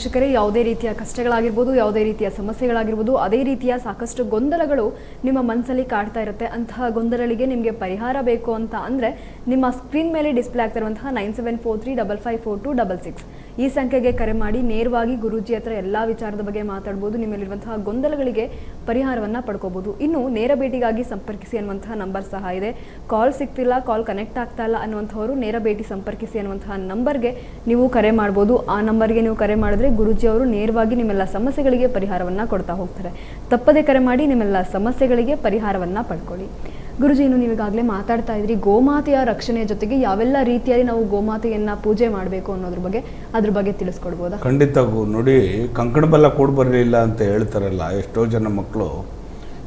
ವೀಕ್ಷಕರೇ, ಯಾವುದೇ ರೀತಿಯ ಕಷ್ಟಗಳಾಗಿರ್ಬೋದು, ಯಾವುದೇ ರೀತಿಯ ಸಮಸ್ಯೆಗಳಾಗಿರ್ಬೋದು, ಅದೇ ರೀತಿಯ ಸಾಕಷ್ಟು ಗೊಂದಲಗಳು ನಿಮ್ಮ ಮನಸ್ಸಲ್ಲಿ ಕಾಡ್ತಾ ಇರುತ್ತೆ. ಅಂತಹ ಗೊಂದಲಗಳಿಗೆ ನಿಮಗೆ ಪರಿಹಾರ ಬೇಕು ಅಂತ ಅಂದರೆ ನಿಮ್ಮ ಸ್ಕ್ರೀನ್ ಮೇಲೆ ಡಿಸ್ಪ್ಲೇ ಆಗ್ತಿರುವಂತಹ 9743554266 ಈ ಸಂಖ್ಯೆಗೆ ಕರೆ ಮಾಡಿ ನೇರವಾಗಿ ಗುರೂಜಿ ಹತ್ರ ಎಲ್ಲ ವಿಚಾರದ ಬಗ್ಗೆ ಮಾತಾಡ್ಬೋದು. ನಿಮ್ಮಲ್ಲಿರುವಂತಹ ಗೊಂದಲಗಳಿಗೆ ಪರಿಹಾರವನ್ನು ಪಡ್ಕೋಬೋದು. ಇನ್ನು ನೇರ ಭೇಟಿಗಾಗಿ ಸಂಪರ್ಕಿಸಿ ಅನ್ನುವಂತಹ ನಂಬರ್ ಸಹ ಇದೆ. ಕಾಲ್ ಸಿಗ್ತಿಲ್ಲ, ಕಾಲ್ ಕನೆಕ್ಟ್ ಆಗ್ತಾ ಇಲ್ಲ ಅನ್ನುವಂಥವರು ನೇರ ಭೇಟಿ ಸಂಪರ್ಕಿಸಿ ಅನ್ನುವಂತಹ ನಂಬರ್ಗೆ ನೀವು ಕರೆ ಮಾಡ್ಬೋದು. ಆ ನಂಬರ್ಗೆ ನೀವು ಕರೆ ಮಾಡಿದ್ರೆ ಗುರೂಜಿ ಅವರು ನೇರವಾಗಿ ನಿಮ್ಮೆಲ್ಲ ಸಮಸ್ಯೆಗಳಿಗೆ ಪರಿಹಾರವನ್ನು ಕೊಡ್ತಾ ಹೋಗ್ತಾರೆ. ತಪ್ಪದೇ ಕರೆ ಮಾಡಿ ನಿಮ್ಮೆಲ್ಲ ಸಮಸ್ಯೆಗಳಿಗೆ ಪರಿಹಾರವನ್ನು ಪಡ್ಕೊಳ್ಳಿ. ಗುರೂಜಿ, ಇನ್ನು ನೀವೀಗಾಗಲೇ ಮಾತಾಡ್ತಾ ಇದ್ರಿ ಗೋಮಾತೆಯ ರಕ್ಷಣೆಯ ಜೊತೆಗೆ ಯಾವೆಲ್ಲ ರೀತಿಯಲ್ಲಿ ನಾವು ಗೋಮಾತೆಯನ್ನು ಪೂಜೆ ಮಾಡಬೇಕು ಅನ್ನೋದ್ರ ಬಗ್ಗೆ ತಿಳಿಸ್ಕೊಡ್ಬೋದಾ? ಖಂಡಿತಗೂ ನೋಡಿ, ಕಂಕಣ ಬಲ ಕೂಡ ಬರಲಿಲ್ಲ ಅಂತ ಹೇಳ್ತಾರಲ್ಲ ಎಷ್ಟೋ ಜನ ಮಕ್ಕಳು.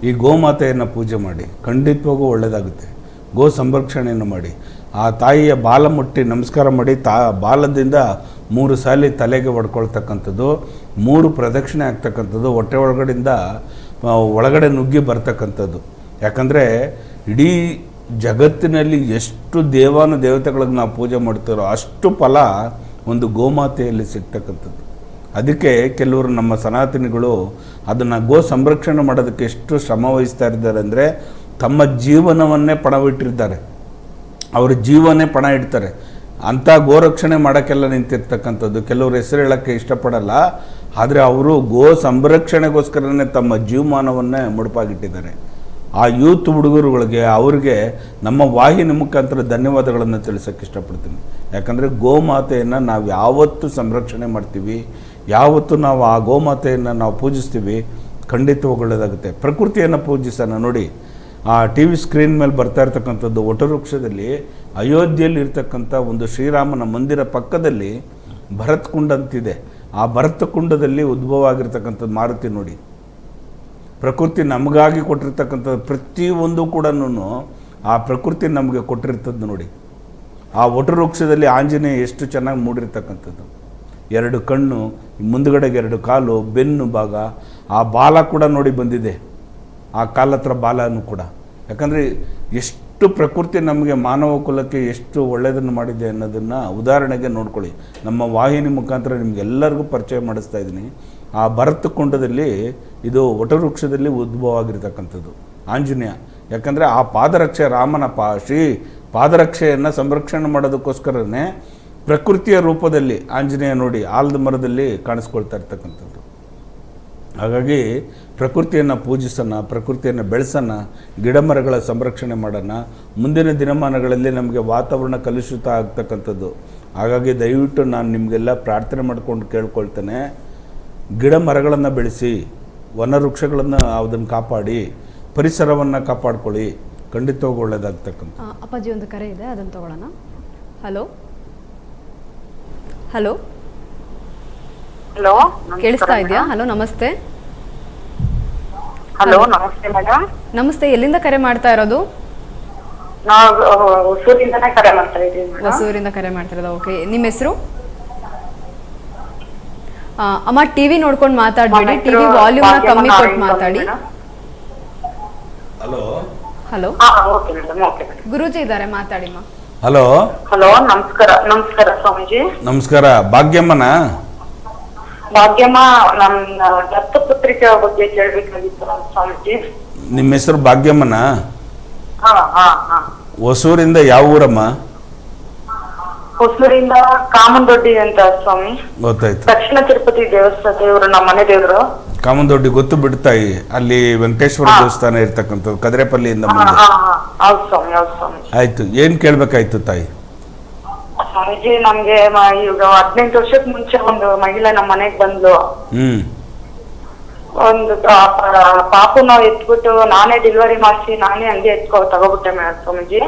ಈ ಗೋಮಾತೆಯನ್ನು ಪೂಜೆ ಮಾಡಿ, ಖಂಡಿತವಾಗೂ ಒಳ್ಳೆಯದಾಗುತ್ತೆ. ಗೋ ಸಂರಕ್ಷಣೆಯನ್ನು ಮಾಡಿ, ಆ ತಾಯಿಯ ಬಾಲ ಮುಟ್ಟಿ ನಮಸ್ಕಾರ ಮಾಡಿ, ಬಾಲದಿಂದ 3 ಸಾಲಿ ತಲೆಗೆ ಹೊಡ್ಕೊಳ್ತಕ್ಕಂಥದ್ದು, 3 ಪ್ರದಕ್ಷಿಣೆ ಆಗ್ತಕ್ಕಂಥದ್ದು, ಹೊಟ್ಟೆ ಒಳಗಡೆ ನುಗ್ಗಿ ಬರ್ತಕ್ಕಂಥದ್ದು. ಯಾಕಂದರೆ ಇಡೀ ಜಗತ್ತಿನಲ್ಲಿ ಎಷ್ಟು ದೇವತೆಗಳಿಗೆ ನಾವು ಪೂಜೆ ಮಾಡ್ತಾರೋ ಅಷ್ಟು ಫಲ ಒಂದು ಗೋಮಾತೆಯಲ್ಲಿ ಸಿಗ್ತಕ್ಕಂಥದ್ದು. ಅದಕ್ಕೆ ಕೆಲವರು ನಮ್ಮ ಸನಾತನಿಗಳು ಅದನ್ನು ಗೋ ಸಂರಕ್ಷಣೆ ಮಾಡೋದಕ್ಕೆ ಎಷ್ಟು ಶ್ರಮ ವಹಿಸ್ತಾ ಇದ್ದಾರೆ ಅಂದರೆ ತಮ್ಮ ಜೀವನವನ್ನೇ ಪಣವಿಟ್ಟಿರ್ತಾರೆ. ಅವ್ರ ಜೀವನೇ ಪಣ ಇಡ್ತಾರೆ. ಅಂಥ ಗೋರಕ್ಷಣೆ ಮಾಡೋಕ್ಕೆಲ್ಲ ನಿಂತಿರ್ತಕ್ಕಂಥದ್ದು. ಕೆಲವರು ಹೆಸರು ಹೇಳೋಕ್ಕೆ ಇಷ್ಟಪಡಲ್ಲ, ಆದರೆ ಅವರು ಗೋ ಸಂರಕ್ಷಣೆಗೋಸ್ಕರನೇ ತಮ್ಮ ಜೀವಮಾನವನ್ನೇ ಮುಡುಪಾಗಿಟ್ಟಿದ್ದಾರೆ. ಆ ಯೂತ್ ಹುಡುಗರುಗಳಿಗೆ ಅವ್ರಿಗೆ ನಮ್ಮ ವಾಹಿನಿ ಮುಖಾಂತರ ಧನ್ಯವಾದಗಳನ್ನು ತಿಳಿಸೋಕ್ಕೆ ಇಷ್ಟಪಡ್ತೀನಿ. ಯಾಕಂದರೆ ಗೋಮಾತೆಯನ್ನು ನಾವು ಯಾವತ್ತು ಸಂರಕ್ಷಣೆ ಮಾಡ್ತೀವಿ, ಯಾವತ್ತು ನಾವು ಆ ಗೋಮಾತೆಯನ್ನು ನಾವು ಪೂಜಿಸ್ತೀವಿ, ಖಂಡಿತವಾಗಿ ಒಳ್ಳೆಯದಾಗುತ್ತೆ. ಪ್ರಕೃತಿಯನ್ನು ಪೂಜಿಸೋಣ. ನೋಡಿ, ಆ ಟಿ ವಿ ಸ್ಕ್ರೀನ್ ಮೇಲೆ ಬರ್ತಾ ಇರ್ತಕ್ಕಂಥದ್ದು ವಟವೃಕ್ಷದಲ್ಲಿ ಅಯೋಧ್ಯೆಯಲ್ಲಿ ಇರ್ತಕ್ಕಂಥ ಒಂದು ಶ್ರೀರಾಮನ ಮಂದಿರ ಪಕ್ಕದಲ್ಲಿ ಭರತ್ ಕುಂಡ ಅಂತಿದೆ. ಆ ಭರತ್ ಕುಂಡದಲ್ಲಿ ಉದ್ಭವ ಆಗಿರ್ತಕ್ಕಂಥದ್ದು ಮಾರುತಿ. ನೋಡಿ, ಪ್ರಕೃತಿ ನಮಗಾಗಿ ಕೊಟ್ಟಿರ್ತಕ್ಕಂಥದ್ದು ಪ್ರತಿಯೊಂದು ಕೂಡ ಆ ಪ್ರಕೃತಿ ನಮಗೆ ಕೊಟ್ಟಿರ್ತದ್ದು. ನೋಡಿ, ಆ ವಟವೃಕ್ಷದಲ್ಲಿ ಆಂಜನೇಯ ಎಷ್ಟು ಚೆನ್ನಾಗಿ ಮೂಡಿರ್ತಕ್ಕಂಥದ್ದು. 2 ಕಣ್ಣು, ಮುಂದುಗಡೆಗೆ 2 ಕಾಲು, ಬೆನ್ನು ಭಾಗ, ಆ ಬಾಲ ಕೂಡ ನೋಡಿ ಬಂದಿದೆ. ಆ ಕಾಲತ್ರ ಬಾಲನೂ ಕೂಡ. ಯಾಕಂದರೆ ಎಷ್ಟು ಪ್ರಕೃತಿ ನಮಗೆ ಮಾನವ ಕುಲಕ್ಕೆ ಎಷ್ಟು ಒಳ್ಳೆಯದನ್ನು ಮಾಡಿದೆ ಅನ್ನೋದನ್ನು ಉದಾಹರಣೆಗೆ ನೋಡ್ಕೊಳ್ಳಿ. ನಮ್ಮ ವಾಹಿನಿ ಮುಖಾಂತರ ನಿಮಗೆಲ್ಲರಿಗೂ ಪರಿಚಯ ಮಾಡಿಸ್ತಾ ಇದ್ದೀನಿ. ಆ ಭರತ ಕುಂಡದಲ್ಲಿ ಇದು ವಟವೃಕ್ಷದಲ್ಲಿ ಉದ್ಭವ ಆಗಿರ್ತಕ್ಕಂಥದ್ದು ಆಂಜನೇಯ. ಯಾಕಂದರೆ ಆ ಪಾದರಕ್ಷೆ ರಾಮನ ಪಾದರಕ್ಷೆಯನ್ನು ಸಂರಕ್ಷಣೆ ಮಾಡೋದಕ್ಕೋಸ್ಕರನೇ ಪ್ರಕೃತಿಯ ರೂಪದಲ್ಲಿ ಆಂಜನೇಯ ನೋಡಿ ಆಲದ ಮರದಲ್ಲಿ ಕಾಣಿಸ್ಕೊಳ್ತಾ ಇರ್ತಕ್ಕಂಥದ್ದು. ಹಾಗಾಗಿ ಪ್ರಕೃತಿಯನ್ನು ಪೂಜಿಸೋಣ, ಪ್ರಕೃತಿಯನ್ನು ಬೆಳೆಸೋಣ, ಗಿಡ ಮರಗಳ ಸಂರಕ್ಷಣೆ ಮಾಡೋಣ. ಮುಂದಿನ ದಿನಮಾನಗಳಲ್ಲಿ ನಮಗೆ ವಾತಾವರಣ ಕಲುಷಿತ ಆಗ್ತಕ್ಕಂಥದ್ದು. ಹಾಗಾಗಿ ದಯವಿಟ್ಟು ನಾನು ನಿಮಗೆಲ್ಲ ಪ್ರಾರ್ಥನೆ ಮಾಡ್ಕೊಂಡು ಕೇಳ್ಕೊಳ್ತೇನೆ, ಗಿಡ ಮರಗಳನ್ನು ಬೆಳೆಸಿ, ವನವೃಕ್ಷಗಳನ್ನು ಅದನ್ನು ಕಾಪಾಡಿ, ಪರಿಸರವನ್ನು ಕಾಪಾಡ್ಕೊಳ್ಳಿ. ಖಂಡಿತವಾಗಿ ಒಳ್ಳೆಯದಾಗ್ತಕ್ಕಂಥ. ಅಪ್ಪಾಜಿ ಒಂದು ಕರೆ ಇದೆ, ಅದನ್ನು ತಗೊಳ್ಳೋಣ. ಹಲೋ ಹಲೋ ಹಲೋ, ಕೇಳಿಸ್ತಾ ಇದೆಯಾ? ಹಲೋ, ನಮಸ್ತೆ. ಹಲೋ, ನಮಸ್ತೆ ಮೇಡಮ್. ನಮಸ್ತೆ, ಎಲ್ಲಿಂದ ಕರೆ ಮಾಡ್ತಾ ಇರೋದು? ನಾವು ಹೊಸೂರಿಂದನೇ ಕರೆ ಮಾಡ್ತಾ ಇದ್ದೀವಿ. ಹೊಸೂರಿಂದ ಕರೆ ಮಾಡ್ತಿರೋದು. ಓಕೆ, ನಿಮ್ಮ ಹೆಸರು? ಅಮ್ಮ, ಟಿವಿ ನೋಡ್ಕೊಂಡು ಮಾತಾಡಬೇಡಿ, ಟಿವಿ ವಾಲ್ಯೂಮ್ನ ಕಮ್ಮಿ ಕೊಟ್ಟು ಮಾತಾಡಿ. Hello hello, okay madam, okay madam. Guruji ಇದ್ದಾರೆ, ಮಾತಾಡಿಮ್ಮ. ಹಲೋ ಹಲೋ, ನಮಸ್ಕಾರ. ನಮಸ್ಕಾರ ಸ್ವಾಮೀಜಿ. ನಮಸ್ಕಾರ. ಭಾಗ್ಯಮ್ಮನ? ಭಾಗ್ಯಮ್ಮ, ನನ್ನ ದತ್ತಪುತ್ರಿಕೆ ಬಗ್ಗೆ ಕೇಳಬೇಕಾಗಿತ್ತು ಸ್ವಾಮೀಜಿ. ನಿಮ್ಮ ಹೆಸರು ಭಾಗ್ಯಮ್ಮನ? ಹೊಸೂರಿಂದ ಯಾವ ಊರಮ್ಮ? ಹೊಸೂರಿಂದ ಕಾಮನದೊಡ್ಡಿ ಅಂತ ಸ್ವಾಮಿ. ಗೊತ್ತಾಯ್ತು. ದಕ್ಷಿಣ ತಿರುಪತಿ ದೇವಸ್ಥಾನ ದೇವರು, ನಮ್ಮ ಮನೆ ದೇವರು. ಕಾಮನದೊಡ್ಡಿ ಗೊತ್ತು ಬಿಡ್ತಾಯಿ, ಅಲ್ಲಿ ವೆಂಕಟೇಶ್ವರ ದೇವಸ್ಥಾನ ಇರ್ತಕ್ಕಂಥದ್ದು ಕದ್ರೆಪಲ್ಲಿಯಿಂದ ಮುಂದೆ. ಹೌದು ಸ್ವಾಮಿ, ಹೌದು ಸ್ವಾಮಿ. ಆಯ್ತು, ಏನ್ ಕೇಳ್ಬೇಕಾಯ್ತು ತಾಯಿ? ಸ್ವಾಮೀಜಿ, ನಮ್ಗೆ ಈಗ 18 ವರ್ಷಕ್ಕೆ ಮುಂಚೆ ಒಂದು ಮಹಿಳೆ ನಮ್ಮ ಮನೆಗ್ ಬಂದ್ಲು. ಒಂದು ಪಾಪುನ ಎತ್ಬಿಟ್ಟು ನಾನೇ ಡೆಲಿವರಿ ಮಾಡಿಸಿ ನಾನೇ ಹಂಗೆ ತಗೋಬಿಟ್ಟೆ ಸ್ವಾಮೀಜಿ.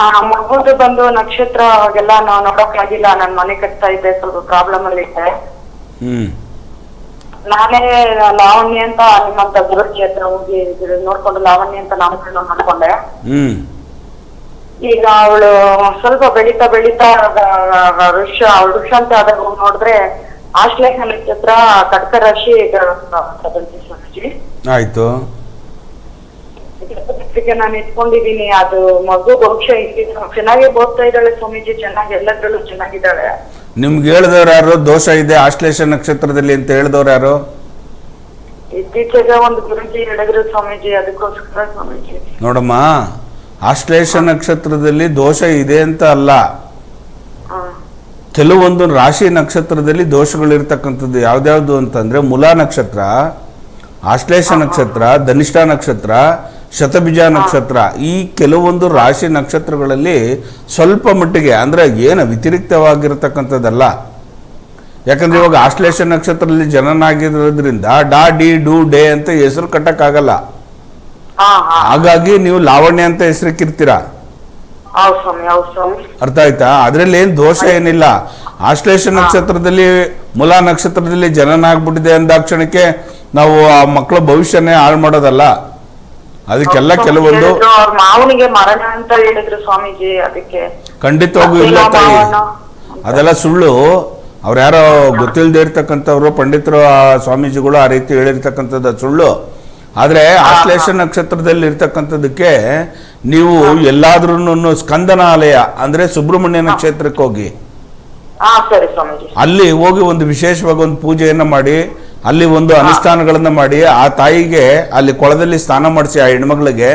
ಆ ಮಗುದು ಬಂದು ನಕ್ಷತ್ರ ಅವಾಗೆಲ್ಲ ನಾವು ನೋಡಕ್ ಆಗಿಲ್ಲ. ನನ್ ಮನೆ ಕಟ್ತಾ ಇದ್ದೆ, ಸ್ವಲ್ಪ ಪ್ರಾಬ್ಲಮ್ ಅಲ್ಲಿ ಇದ್ದೆ. ನಾನೇ ಲಾವಣ್ಯ ಅಂತ ನಿಮ್ಮಂತ ಗುರುಜಿ ಹತ್ರ ಹೋಗಿ ನೋಡ್ಕೊಂಡು ಲಾವಣ್ಯ ಅಂತ ನಾಮಕರಣ ಮಾಡ್ಕೊಂಡೆ. ಈಗ ಅವಳು ಸ್ವಲ್ಪ ಬೆಳೀತಾ ಋಷ ಅಂತ ಆದಾಗ ನೋಡಿದ್ರೆ ಆಶ್ಲೇಷ ನಕ್ಷತ್ರ ಕಟಕ ರಾಶಿ ಸ್ವಾಮೀಜಿ. ಆಯ್ತು, ನಾನು ಇಟ್ಕೊಂಡಿದೀನಿ. ಅದು ಮಗು ಬಹುಶಃ ಚೆನ್ನಾಗಿ ಓದ್ತಾ ಇದ್ದಾಳೆ ಸ್ವಾಮೀಜಿ, ಚೆನ್ನಾಗಿ ಎಲ್ಲದ್ರಲ್ಲೂ ಚೆನ್ನಾಗಿದ್ದಾಳೆ. ನಿಮ್ಗೆ ಹೇಳಿದವ್ರು ಯಾರು ದೋಷ ಇದೆ ಆಶ್ಲೇಷ ನಕ್ಷತ್ರದಲ್ಲಿ ಅಂತ ಹೇಳಿದವ್ರು ಯಾರು? ಇತ್ತೀಚೆಗೆ ಒಂದು ಗುರುಜಿ ಹೇಳಿದ್ರು ಸ್ವಾಮೀಜಿ, ಅದಕ್ಕೋಸ್ಕರ ಸ್ವಾಮೀಜಿ. ನೋಡಮ್ಮ, ಆಶ್ಲೇಷ ನಕ್ಷತ್ರದಲ್ಲಿ ದೋಷ ಇದೆ ಅಂತ ಅಲ್ಲ, ಕೆಲವೊಂದು ರಾಶಿ ನಕ್ಷತ್ರದಲ್ಲಿ ದೋಷಗಳಿರ್ತಕ್ಕಂಥದ್ದು. ಯಾವ್ದ್ಯಾವ್ದು ಅಂತಂದ್ರೆ ಮೂಲಾ ನಕ್ಷತ್ರ, ಆಶ್ಲೇಷ ನಕ್ಷತ್ರ, ಧನಿಷ್ಠ ನಕ್ಷತ್ರ, ಶತಬೀಜ ನಕ್ಷತ್ರ, ಈ ಕೆಲವೊಂದು ರಾಶಿ ನಕ್ಷತ್ರಗಳಲ್ಲಿ ಸ್ವಲ್ಪ ಮಟ್ಟಿಗೆ ಅಂದ್ರೆ ಏನು ವ್ಯತಿರಿಕ್ತವಾಗಿರತಕ್ಕಂಥದ್ದಲ್ಲ. ಯಾಕಂದ್ರೆ ಇವಾಗ ಆಶ್ಲೇಷ ನಕ್ಷತ್ರದಲ್ಲಿ ಜನನಾಗಿರೋದ್ರಿಂದ ಡಾ ಡಿ ಡು ಡೇ ಅಂತ ಹೆಸರು ಕಟ್ಟಕ್ಕಾಗಲ್ಲ. ಹಾಗಾಗಿ ನೀವು ಲಾವಣ್ಯ ಅಂತ ಹೆಸರಿಕ್ಕಿರ್ತೀರಾ. ಅರ್ಥ ಆಯ್ತಾ? ಅದ್ರಲ್ಲಿ ಏನ್ ದೋಷ ಏನಿಲ್ಲ. ಆಶ್ಲೇಷ ನಕ್ಷತ್ರದಲ್ಲಿ ಮೂಲಾ ನಕ್ಷತ್ರದಲ್ಲಿ ಜನನ ಆಗ್ಬಿಟ್ಟಿದೆ ಅಂದಾಕ್ಷಣಕ್ಕೆ ನಾವು ಆ ಮಕ್ಕಳ ಭವಿಷ್ಯನೇ ಹಾಳು ಮಾಡೋದಲ್ಲ. ಅದಕ್ಕೆಲ್ಲ ಕೆಲವೊಂದು ಮಾವನಿಗೆ ಮರಣ ಅಂತ ಹೇಳಿದ್ರು ಸ್ವಾಮೀಜಿ, ಅದಕ್ಕೆ ಖಂಡಿತವಾಗೂ ಇಲ್ಲ ತಾಯಿ, ಅದೆಲ್ಲ ಸುಳ್ಳು. ಅವ್ರು ಯಾರೋ ಗೊತ್ತಿಲ್ಲದೆ ಇರ್ತಕ್ಕಂಥವ್ರು ಪಂಡಿತರು, ಸ್ವಾಮೀಜಿಗಳು ಆ ರೀತಿ ಹೇಳಿರ್ತಕ್ಕಂಥದ್ದು ಸುಳ್ಳು. ಆದ್ರೆ ಆಶ್ಲೇಷ ನಕ್ಷತ್ರದಲ್ಲಿ ಇರ್ತಕ್ಕಂಥದ್ದಕ್ಕೆ ನೀವು ಎಲ್ಲಾದ್ರೂ ಸ್ಕಂದನಾಲಯ ಅಂದ್ರೆ ಸುಬ್ರಹ್ಮಣ್ಯನ ಕ್ಷೇತ್ರಕ್ಕೆ ಹೋಗಿ ಅಲ್ಲಿ ಹೋಗಿ ಒಂದು ವಿಶೇಷವಾಗಿ ಒಂದು ಪೂಜೆಯನ್ನ ಮಾಡಿ, ಅಲ್ಲಿ ಒಂದು ಅನುಷ್ಠಾನಗಳನ್ನ ಮಾಡಿ, ಆ ತಾಯಿಗೆ ಅಲ್ಲಿ ಕೊಳದಲ್ಲಿ ಸ್ನಾನ ಮಾಡಿಸಿ ಆ ಹೆಣ್ಮಗಳಿಗೆ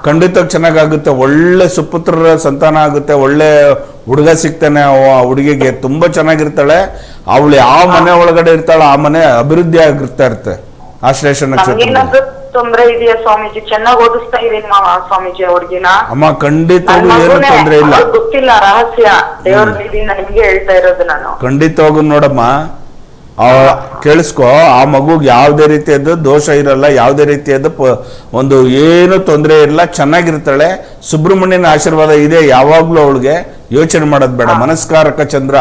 ಖಂಡಿತ ಚೆನ್ನಾಗುತ್ತೆ. ಒಳ್ಳೆ ಸುಪುತ್ರರ ಸಂತಾನ ಆಗುತ್ತೆ, ಒಳ್ಳೆ ಹುಡುಗ ಸಿಗ್ತಾನೆ ಆ ಹುಡುಗಿಗೆ, ತುಂಬಾ ಚೆನ್ನಾಗಿರ್ತಾಳೆ. ಅವಳು ಯಾವ ಮನೆ ಒಳಗಡೆ ಇರ್ತಾಳ ಆ ಮನೆ ಅಭಿವೃದ್ಧಿ ಆಗಿರ್ತಾ ಇರುತ್ತೆ. ಆಶ್ಲೇಷ ನಕ್ಷತ್ರ ತೊಂದ್ರೆ ಇದೆಯಾ ಸ್ವಾಮೀಜಿ? ಚೆನ್ನಾಗಿ ಓದಿಸ್ತಾ ಇದೀನಿ ಸ್ವಾಮೀಜಿ ಅವ್ರಿಗಿನ. ಅಮ್ಮ ಖಂಡಿತವಾಗೂ ಏನು ತೊಂದ್ರೆ ಇಲ್ಲ, ಗೊತ್ತಿಲ್ಲ ರಹಸ್ಯ, ದೇವರ ನಿಮ್ಗೆ ಹೇಳ್ತಾ ಇರೋದು ನಾನು. ಖಂಡಿತವಾಗೂ ನೋಡಮ್ಮ, ಕೇಳಿಸ್ಕೊ, ಆ ಮಗುಗೆ ಯಾವುದೇ ರೀತಿಯದ್ದು ದೋಷ ಇರಲ್ಲ, ಯಾವುದೇ ರೀತಿಯದ್ದು ಒಂದು ಏನು ತೊಂದರೆ ಇರಲ್ಲ, ಚೆನ್ನಾಗಿರ್ತಾಳೆ. ಸುಬ್ರಹ್ಮಣ್ಯನ ಆಶೀರ್ವಾದ ಇದೆ ಯಾವಾಗ್ಲೂ. ಅವಳಿಗೆ ಯೋಚನೆ ಮಾಡೋದು ಬೇಡ. ಮನಸ್ಕಾರಕ ಚಂದ್ರ,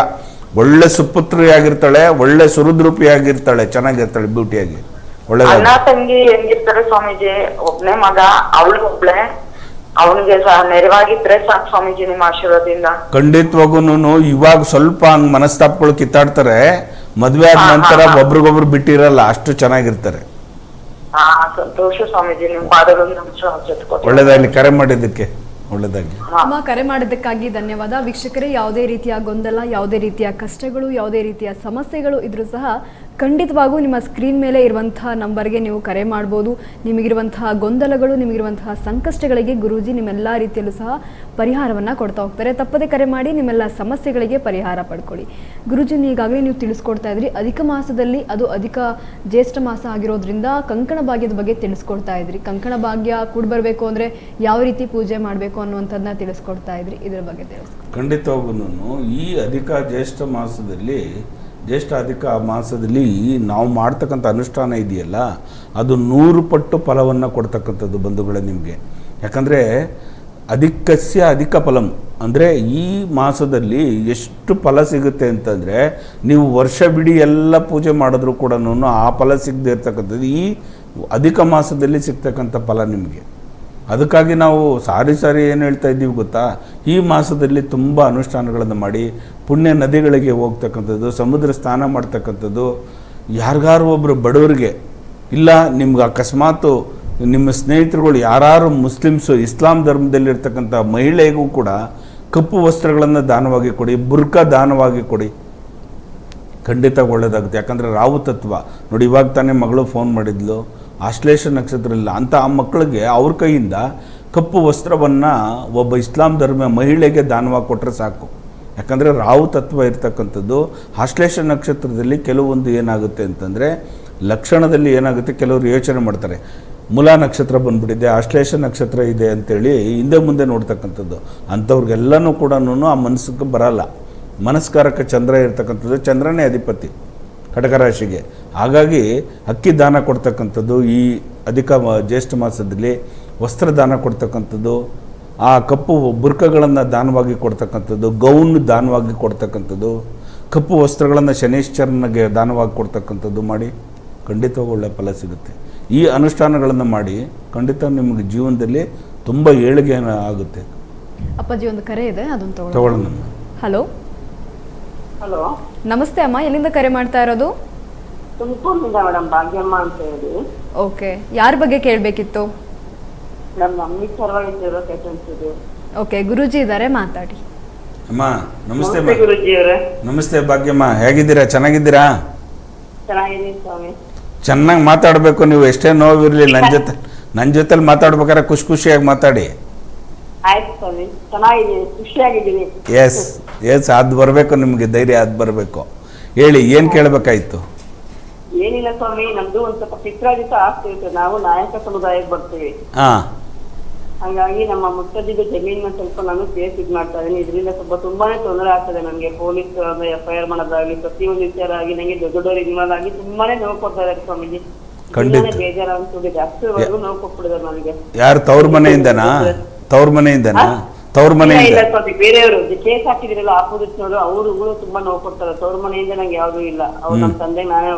ಒಳ್ಳೆ ಸುಪುತ್ರಿಯಾಗಿರ್ತಾಳೆ, ಒಳ್ಳೆ ಸುರುದ್ರೂಪಿಯಾಗಿರ್ತಾಳೆ, ಚೆನ್ನಾಗಿರ್ತಾಳೆ, ಬ್ಯೂಟಿಯಾಗಿ. ಅಣ್ಣ ತಂಗಿ ಹೆಂಗಿರ್ತಾರೆ ಸ್ವಾಮೀಜಿ? ಒಬ್ನೇ ಮಗ, ಅವಳು ಒಬ್ಳೆ, ಅವನಿಗೆ ನೆರವಾಗಿದ್ರೆ ಸಾಕು ಸ್ವಾಮೀಜಿ ನಿಮ್ಮ ಆಶೀರ್ವಾದದಿಂದ. ಖಂಡಿತವಾಗೂನು ಇವಾಗ ಸ್ವಲ್ಪ ಹಂಗ್ ಮನಸ್ತಾಪಗಳು ಕಿತ್ತಾಡ್ತಾರೆ, ಮದ್ವೆ ಆದ ನಂತರ ಒಬ್ರಿಗೊಬ್ರು ಬಿಟ್ಟಿರಲ್ಲ, ಅಷ್ಟು ಚೆನ್ನಾಗಿರ್ತಾರೆ. ಸಂತೋಷ ಸ್ವಾಮೀಜಿ, ನಿಮ್ ಪಾದಗಳನ್ನು ಒಳ್ಳೇದಾಗ್ಲಿ. ಕರೆ ಮಾಡಿದ್ದಕ್ಕೆ ಒಳ್ಳೇದಾಗ್ಲಿ. ಅಮ್ಮ, ಕರೆ ಮಾಡಿದ್ದಕ್ಕಾಗಿ ಧನ್ಯವಾದ. ವೀಕ್ಷಕರೇ, ಯಾವುದೇ ರೀತಿಯ ಗೊಂದಲ, ಯಾವುದೇ ರೀತಿಯ ಕಷ್ಟಗಳು, ಯಾವುದೇ ರೀತಿಯ ಸಮಸ್ಯೆಗಳು ಇದ್ರೂ ಸಹ ಖಂಡಿತವಾಗೂ ನಿಮ್ಮ ಸ್ಕ್ರೀನ್ ಮೇಲೆ ಇರುವಂತಹ ನಂಬರ್ಗೆ ನೀವು ಕರೆ ಮಾಡ್ಬೋದು. ನಿಮಗಿರುವಂತಹ ಗೊಂದಲಗಳು, ನಿಮಗಿರುವಂತಹ ಸಂಕಷ್ಟಗಳಿಗೆ ಗುರೂಜಿ ನಿಮ್ಮೆಲ್ಲ ರೀತಿಯಲ್ಲೂ ಸಹ ಪರಿಹಾರವನ್ನು ಕೊಡ್ತಾ ಹೋಗ್ತಾರೆ. ತಪ್ಪದೆ ಕರೆ ಮಾಡಿ ನಿಮ್ಮೆಲ್ಲ ಸಮಸ್ಯೆಗಳಿಗೆ ಪರಿಹಾರ ಪಡ್ಕೊಳ್ಳಿ. ಗುರೂಜಿ, ಈಗಾಗಲೇ ನೀವು ತಿಳಿಸ್ಕೊಡ್ತಾ ಇದ್ರಿ, ಅಧಿಕ ಮಾಸದಲ್ಲಿ ಅದು ಅಧಿಕ ಜ್ಯೇಷ್ಠ ಮಾಸ ಆಗಿರೋದ್ರಿಂದ ಕಂಕಣ ಭಾಗ್ಯದ ಬಗ್ಗೆ ತಿಳಿಸ್ಕೊಡ್ತಾ ಇದ್ರಿ. ಕಂಕಣ ಭಾಗ್ಯ ಕೂಡ ಬರಬೇಕು ಅಂದರೆ ಯಾವ ರೀತಿ ಪೂಜೆ ಮಾಡಬೇಕು ಅನ್ನುವಂಥದ್ದನ್ನ ತಿಳಿಸ್ಕೊಡ್ತಾ ಇದ್ರಿ. ಇದರ ಬಗ್ಗೆ ತಿಳಿಸ್ಕೊಡಿ. ಖಂಡಿತವಾಗೂ ಈ ಅಧಿಕ ಜ್ಯೇಷ್ಠ ಮಾಸದಲ್ಲಿ, ಜ್ಯೇಷ್ಠ ಅಧಿಕ ಮಾಸದಲ್ಲಿ ನಾವು ಮಾಡ್ತಕ್ಕಂಥ ಅನುಷ್ಠಾನ ಇದೆಯಲ್ಲ, ಅದು 100 ಪಟ್ಟು ಫಲವನ್ನು ಕೊಡ್ತಕ್ಕಂಥದ್ದು ಬಂಧುಗಳೇ ನಿಮಗೆ. ಯಾಕಂದರೆ ಅಧಿಕಸ್ಯ ಅಧಿಕ ಫಲಂ ಅಂದರೆ ಈ ಮಾಸದಲ್ಲಿ ಎಷ್ಟು ಫಲ ಸಿಗುತ್ತೆ ಅಂತಂದರೆ, ನೀವು ವರ್ಷವಿಡೀ ಎಲ್ಲ ಪೂಜೆ ಮಾಡಿದ್ರೂ ಕೂಡ ಆ ಫಲ ಸಿಗದೆ ಇರ್ತಕ್ಕಂಥದ್ದು ಈ ಅಧಿಕ ಮಾಸದಲ್ಲಿ ಸಿಗ್ತಕ್ಕಂಥ ಫಲ ನಿಮಗೆ. ಅದಕ್ಕಾಗಿ ನಾವು ಸಾರಿ ಏನು ಹೇಳ್ತಾ ಇದ್ದೀವಿ ಗೊತ್ತಾ, ಈ ಮಾಸದಲ್ಲಿ ತುಂಬ ಅನುಷ್ಠಾನಗಳನ್ನು ಮಾಡಿ ಪುಣ್ಯ ನದಿಗಳಿಗೆ ಹೋಗ್ತಕ್ಕಂಥದ್ದು, ಸಮುದ್ರ ಸ್ನಾನ ಮಾಡ್ತಕ್ಕಂಥದ್ದು. ಯಾರಿಗಾರು ಒಬ್ಬರು ಬಡವರಿಗೆ, ಇಲ್ಲ ನಿಮ್ಗೆ ಅಕಸ್ಮಾತು ನಿಮ್ಮ ಸ್ನೇಹಿತರುಗಳು ಯಾರು ಮುಸ್ಲಿಮ್ಸು, ಇಸ್ಲಾಂ ಧರ್ಮದಲ್ಲಿರ್ತಕ್ಕಂಥ ಮಹಿಳೆಗೂ ಕೂಡ ಕಪ್ಪು ವಸ್ತ್ರಗಳನ್ನು ದಾನವಾಗಿ ಕೊಡಿ, ಬುರ್ಕ ದಾನವಾಗಿ ಕೊಡಿ. ಖಂಡಿತ ಒಳ್ಳೆಯದಾಗುತ್ತೆ. ಯಾಕಂದರೆ ರಾಹು ತತ್ವ ನೋಡಿ, ಇವಾಗ ತಾನೇ ಮಗಳು ಫೋನ್ ಮಾಡಿದ್ಲು, ಆಶ್ಲೇಷ ನಕ್ಷತ್ರ ಇಲ್ಲ ಅಂತ ಆ ಮಕ್ಕಳಿಗೆ ಅವ್ರ ಕೈಯಿಂದ ಕಪ್ಪು ವಸ್ತ್ರವನ್ನು ಒಬ್ಬ ಇಸ್ಲಾಂ ಧರ್ಮ ಮಹಿಳೆಗೆ ದಾನವಾಗಿ ಕೊಟ್ಟರೆ ಸಾಕು. ಯಾಕಂದರೆ ರಾಹು ತತ್ವ ಇರ್ತಕ್ಕಂಥದ್ದು ಆಶ್ಲೇಷ ನಕ್ಷತ್ರದಲ್ಲಿ ಕೆಲವೊಂದು ಏನಾಗುತ್ತೆ ಅಂತಂದರೆ, ಲಕ್ಷಣದಲ್ಲಿ ಏನಾಗುತ್ತೆ, ಕೆಲವರು ಯೋಚನೆ ಮಾಡ್ತಾರೆ ಮೂಲಾ ನಕ್ಷತ್ರ ಬಂದ್ಬಿಟ್ಟಿದೆ, ಆಶ್ಲೇಷ ನಕ್ಷತ್ರ ಇದೆ ಅಂತೇಳಿ ಹಿಂದೆ ಮುಂದೆ ನೋಡ್ತಕ್ಕಂಥದ್ದು. ಅಂಥವ್ರಿಗೆಲ್ಲನೂ ಕೂಡ ಆ ಮನಸ್ಸಿಗೆ ಬರಲ್ಲ. ಮನಸ್ಕಾರಕ ಚಂದ್ರ ಇರ್ತಕ್ಕಂಥದ್ದು, ಚಂದ್ರನೇ ಅಧಿಪತಿ ಕಟಕರಾಶಿಗೆ. ಹಾಗಾಗಿ ಅಕ್ಕಿ ದಾನ ಕೊಡ್ತಕ್ಕಂಥದ್ದು, ಈ ಅಧಿಕ ಜ್ಯೇಷ್ಠ ಮಾಸದಲ್ಲಿ ವಸ್ತ್ರ ದಾನ ಕೊಡ್ತಕ್ಕಂಥದ್ದು, ಆ ಕಪ್ಪು ಬುರ್ಕಗಳನ್ನು ದಾನವಾಗಿ ಕೊಡ್ತಕ್ಕಂಥದ್ದು, ಗೌನ್ ದಾನವಾಗಿ ಕೊಡ್ತಕ್ಕಂಥದ್ದು, ಕಪ್ಪು ವಸ್ತ್ರಗಳನ್ನು ಶನೀಶ್ವರನಿಗೆ ದಾನವಾಗಿ ಕೊಡ್ತಕ್ಕಂಥದ್ದು ಮಾಡಿ ಖಂಡಿತವಾಗಿ ಒಳ್ಳೆಯ ಫಲ ಸಿಗುತ್ತೆ. ಈ ಅನುಷ್ಠಾನಗಳನ್ನು ಮಾಡಿ ಖಂಡಿತ ನಿಮಗೆ ಜೀವನದಲ್ಲಿ ತುಂಬ ಏಳಿಗೆ ಆಗುತ್ತೆ. ಅಪ್ಪಾಜಿ, ಒಂದು ಕರೆ ಇದೆ, ಅದನ್ನು ತಗೊಳ್ಳೋಣ. ಹಲೋ ಹಲೋ, ನಮಸ್ತೆ ಅಮ್ಮ, ಎಲ್ಲಿಂದ ಕರೆ ಮಾಡ್ತಾ ಇರೋದು? ತುಮಕೂರಿನಿಂದ ಮೇಡಮ್, ಭಾಗ್ಯಮ್ಮ ಅಂತ ಹೇಳಿ. ಓಕೆ, ಯಾರ ಬಗ್ಗೆ ಕೇಳಬೇಕಿತ್ತು? ನಮ್ಮ ಮಮ್ಮಿ ಪರವಾಗಿರೋ ಪೇಷಂಟ್ಸ್ ಇದೆ. ಓಕೆ, ಗುರೂಜಿ ಇದ್ದಾರೆ, ಮಾತಾಡಿ. ಅಮ್ಮ ನಮಸ್ತೆ ನಮಸ್ತೆ ಗುರುಜಿ ಅವರೇ. ನಮಸ್ತೆ ಭಾಗ್ಯಮ್ಮ, ಹೇಗಿದ್ದೀರಾ? ಚೆನ್ನಾಗಿದ್ದೀರಾ? ಚೆನ್ನಾಗಿದ್ದೀನಿ ಸ್ವಾಮಿ. ಚೆನ್ನಾಗಿ ಮಾತಾಡಬೇಕು. ನೀವು ಎಷ್ಟೇ ನೋವಿರಲಿ ನನ್ನ ಜೊತೆಲಿ ಮಾತಾಡ್ಬೇಕಾದ್ರೆ ಖುಷಿಯಾಗಿ ಮಾತಾಡಿ. ಆಯ್ತು ಸ್ವಾಮಿ, ಚೆನ್ನಾಗಿದ್ದೀನಿ, ಖುಷಿಯಾಗಿದ್ದೀನಿ. ಎಸ್ ಅದು ಬರಬೇಕು, ನಿಮಗೆ ಧೈರ್ಯ ಅದು ಬರಬೇಕು. ಹೇಳಿ, ಏನು ಕೇಳಬೇಕಾಯ್ತು? ಏನಿಲ್ಲ ಸ್ವಾಮಿ, ನಮ್ದು ಒಂದ್ ಸ್ವಲ್ಪ ಪಿತ್ರಾಜಿತ ಆಸ್ತಿ ಇರುತ್ತೆ. ನಾವು ನಾಯಕ ಸಮುದಾಯಕ್ಕೆ ಬರ್ತೀವಿ. ಹಾಂ, ಹಂಗಾಗಿ ನಮ್ಮ ಮುತ್ತಜ್ಜಿದ ಜಮೀನ ಸ್ವಲ್ಪ ನಾನು ಕೇಸ್ ಇದ್ ಮಾಡ್ತಾ ಇದೀನಿ. ಇದರಿಂದ ತುಂಬಾನೇ ತೊಂದರೆ ಆಗ್ತದೆ ನನಗೆ. ಪೊಲೀಸ್ FIR ಮಾಡೋದಾಗ್ಲಿ, ಪ್ರತಿಯೊಂದು ವಿಚಾರ ಆಗಿ ನಂಗೆ ದೊಡ್ಡವರ ಇನ್ವಾಲ್ವ್ ತುಂಬಾನೇ ನೋವು ಕೊಡ್ತಾ ಇದ್ದಾರೆ ಸ್ವಾಮೀಜಿ. ಖಂಡಿತ ಬೇಜಾರ ಅನ್ಸುತ್ತೆ, ಅಷ್ಟರವರೆಗೂ ನೋವು ಕೊಟ್ಬಿಡಿದಾರೆ ನನಗೆ. ಯಾರು ತವ್ರ ಮನೆಯಿಂದನಾ? ತವ್ರ ಮನೆಯಿಂದ ಇಲ್ಲ ಸ್ವಾಮಿ, ಬೇರೆಯವರು ಕೇಸ್ ಹಾಕಿದಿರಲ್ಲ ಆಪೋಸಿಟ್ನವರು, ಅವರು ತುಂಬಾ ನೋವು ಕೊಡ್ತಾರೆ. ತವ್ರ ಮನೆಯಿಂದ ನಂಗೆ ಯಾವ್ದು ಇಲ್ಲ. ಅವ್ರು ನಮ್ಮ ತಂದೆ, ನಾನೇ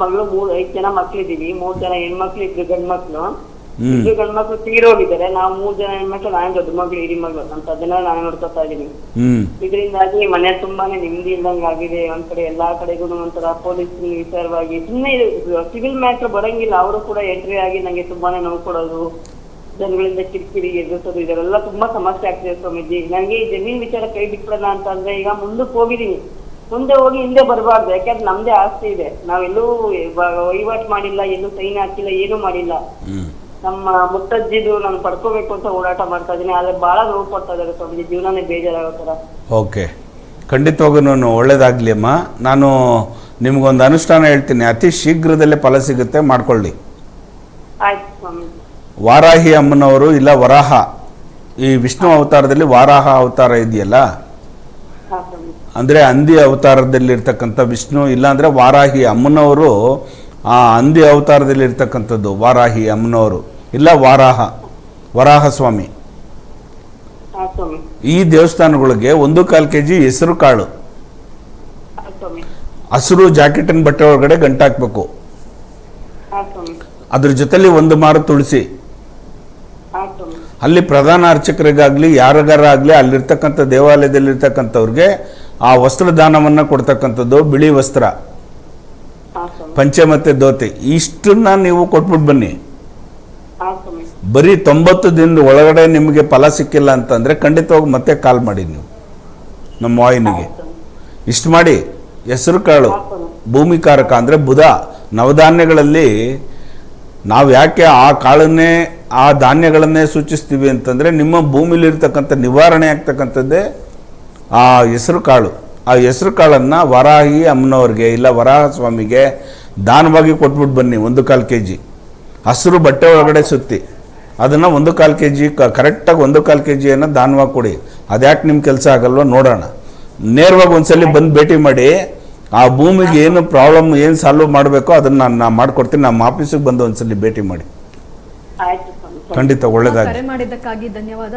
ಮಗಳು, 5 ಜನ ಮಕ್ಳಿದೀವಿ. 3 ಜನ ಹೆಣ್ಮಕ್ಳು, 2 ಗಂಡ್ ಮಕ್ಳು. 2 ಗಂಡ್ ಮಕ್ಳು ತೀರೋಗಿದ್ದಾರೆ. ನಾವು 3 ಜನ ಹೆಣ್ಮಕ್ಳು, ನಾನೇ ದೊಡ್ಡ ಮಗಳು, ಹಿರಿ ಮಗಳು. ನಮ್ಮ ತಂದೆನ ನಾನೇ ನೋಡ್ಕೊತಾ ಇದೀನಿ. ಇದರಿಂದಾಗಿ ಮನೆ ತುಂಬಾನೇ ನೆಮ್ಮದಿ ಇಲ್ದಂಗ ಆಗಿದೆ. ಒಂದ್ ಕಡೆ ಎಲ್ಲಾ ಕಡೆಗೂ ಒಂಥರ ಪೊಲೀಸ್ ವಿಚಾರವಾಗಿ ಸುಮ್ಮನೆ ಸಿವಿಲ್ ಮ್ಯಾಟ್ರ್ ಬರಂಗಿಲ್ಲ. ಅವರು ಕೂಡ ಎಂಟ್ರಿ ಆಗಿ ನಂಗೆ ತುಂಬಾನೇ ನೋವು ಕೊಡೋದು, ಜನಗಳಿಂದ ಕಿರಿಕಿರಿ ಎದುರಿಸೋದು, ಇದೆಲ್ಲ ತುಂಬಾ ಸಮಸ್ಯೆ ಆಗ್ತಿದೆ ಸ್ವಾಮೀಜಿ. ನಂಗೆ ಈ ಜಮೀನ್ ವಿಚಾರ ಕೈ ಬಿಟ್ಬಿಡೋಣ ಅಂತಂದ್ರೆ ಈಗ ಮುಂದಕ್ಕೆ ಹೋಗಿದೀನಿ, ಮುಂದೆ ಹೋಗಿ ಹಿಂದೆ ಬರಬಾರ್ದು. ಯಾಕಂದ್ರೆ ನಮ್ದೇ ಆಸ್ತಿ ಇದೆ. ನಾವೆಲ್ಲೂ ವಹಿವಾಟು ಮಾಡಿಲ್ಲ, ಎಲ್ಲೂ ಸೈನ್ ಹಾಕಿಲ್ಲ, ಏನು ಮಾಡಿಲ್ಲ. ನಮ್ಮ ಮುತ್ತಜ್ಜಿದು ನಾನು ಪಡ್ಕೋಬೇಕು ಅಂತ ಓಡಾಟ ಮಾಡ್ತಾ ಇದೀನಿ. ಆದ್ರೆ ಬಹಳ ನೋವು ಪಡ್ತಾ ಇದ್ದಾರೆ ಸ್ವಾಮೀಜಿ, ಜೀವನನೇ ಬೇಜಾರಾಗೋ ತರ. ಓಕೆ, ಖಂಡಿತವಾಗೂ ಒಳ್ಳೇದಾಗ್ಲಿ ಅಮ್ಮ. ನಾನು ನಿಮ್ಗೊಂದು ಅನುಷ್ಠಾನ ಹೇಳ್ತೀನಿ, ಅತಿ ಶೀಘ್ರದಲ್ಲೇ ಫಲ ಸಿಗುತ್ತೆ, ಮಾಡ್ಕೊಳ್ಳಿ. ಆಯ್ತು ಸ್ವಾಮೀಜಿ. ವಾರಾಹಿ ಅಮ್ಮನವರು ಇಲ್ಲ ವರಾಹ, ಈ ವಿಷ್ಣು ಅವತಾರದಲ್ಲಿ ವಾರಾಹ ಅವತಾರ ಇದೆಯಲ್ಲ, ಹಾ ಸ್ವಾಮಿ. ಅಂದರೆ ಹಂದಿ ಅವತಾರದಲ್ಲಿರ್ತಕ್ಕಂಥ ವಿಷ್ಣು, ಇಲ್ಲಾಂದರೆ ವಾರಾಹಿ ಅಮ್ಮನವರು ಆ ಹಂದಿ ಅವತಾರದಲ್ಲಿರ್ತಕ್ಕಂಥದ್ದು ವಾರಾಹಿ ಅಮ್ಮನವರು, ಇಲ್ಲ ವರಾಹ ಸ್ವಾಮಿ. ಹಾ ಸ್ವಾಮಿ. ಈ ದೇವಸ್ಥಾನಗಳಿಗೆ 1/4 kg ಹೆಸರು ಕಾಳು, ಹಾ ಸ್ವಾಮಿ. ಹಸಿರು ಜಾಕೆಟಿನ ಬಟ್ಟೆ ಒಳಗಡೆ ಗಂಟಾಕ್ಬೇಕು. ಹಾ ಸ್ವಾಮಿ. ಅದ್ರ ಜೊತೆಲಿ 1 ಮಾರು ತುಳಸಿ. ಹಾ ಸ್ವಾಮಿ. ಅಲ್ಲಿ ಪ್ರಧಾನ ಅರ್ಚಕರಿಗಾಗಲಿ ಯಾರಿಗಾರಾಗಲಿ ಅಲ್ಲಿರ್ತಕ್ಕಂಥ ದೇವಾಲಯದಲ್ಲಿರ್ತಕ್ಕಂಥವ್ರಿಗೆ ಆ ವಸ್ತ್ರದಾನವನ್ನು ಕೊಡ್ತಕ್ಕಂಥದ್ದು, ಬಿಳಿ ವಸ್ತ್ರ, ಹಾ ಸ್ವಾಮಿ. ಪಂಚೆ ಮತ್ತು ಧೋತಿ, ಇಷ್ಟನ್ನ ನೀವು ಕೊಟ್ಬಿಟ್ಟು ಬನ್ನಿ. ಹಾ ಸ್ವಾಮಿ. ಬರೀ 90 ದಿನದ ಒಳಗಡೆ ನಿಮಗೆ ಫಲ ಸಿಕ್ಕಿಲ್ಲ ಅಂತಂದರೆ ಖಂಡಿತವಾಗಿ ಮತ್ತೆ ಕಾಲ್ ಮಾಡಿ ನೀವು ನಮ್ಮ ವಾಹಿನಿಗೆ. ಇಷ್ಟು ಮಾಡಿ. ಹೆಸರು ಕಾಳು ಭೂಮಿಕಾರಕ, ಅಂದರೆ ಬುಧ. ನವಧಾನ್ಯಗಳಲ್ಲಿ ನಾವು ಯಾಕೆ ಆ ಕಾಳನ್ನೇ ಆ ಧಾನ್ಯಗಳನ್ನೇ ಸೂಚಿಸ್ತೀವಿ ಅಂತಂದರೆ, ನಿಮ್ಮ ಭೂಮಿಲಿರ್ತಕ್ಕಂಥ ನಿವಾರಣೆ ಆಗ್ತಕ್ಕಂಥದ್ದೇ ಆ ಹೆಸರು ಕಾಳು. ಆ ಹೆಸರು ಕಾಳನ್ನು ವರಾಹಿ ಅಮ್ಮನವ್ರಿಗೆ ಇಲ್ಲ ವರಾಹ ಸ್ವಾಮಿಗೆ ದಾನವಾಗಿ ಕೊಟ್ಬಿಟ್ಟು ಬನ್ನಿ. 1/4 kg ಹಸಿರು ಬಟ್ಟೆ ಒಳಗಡೆ ಸುತ್ತಿ ಅದನ್ನು 1/4 kg ಕರೆಕ್ಟಾಗಿ 1/4 kg ದಾನವಾಗಿ ಕೊಡಿ. ಅದ್ಯಾಕೆ ನಿಮ್ಮ ಕೆಲಸ ಆಗಲ್ವ ನೋಡೋಣ. ನೇರವಾಗಿ ಒಂದ್ಸಲಿ ಬಂದು ಭೇಟಿ ಮಾಡಿ, ಆ ಭೂಮಿಗೆ ಏನು ಪ್ರಾಬ್ಲಮ್, ಏನು ಸಾಲ್ವ್ ಮಾಡಬೇಕೋ ಅದನ್ನು ನಾನು ಮಾಡಿಕೊಡ್ತೀನಿ. ನಮ್ಮ ಆಫೀಸಿಗೆ ಬಂದು ಒಂದ್ಸಲಿ ಭೇಟಿ ಮಾಡಿ. ಆಯ್ತು ಸ್ವಾಮಿ. ಖಂಡಿತ ಒಳ್ಳೆಯದಾಗಿ. ಕರೆ ಮಾಡಿದ್ದಕ್ಕಾಗಿ ಧನ್ಯವಾದ.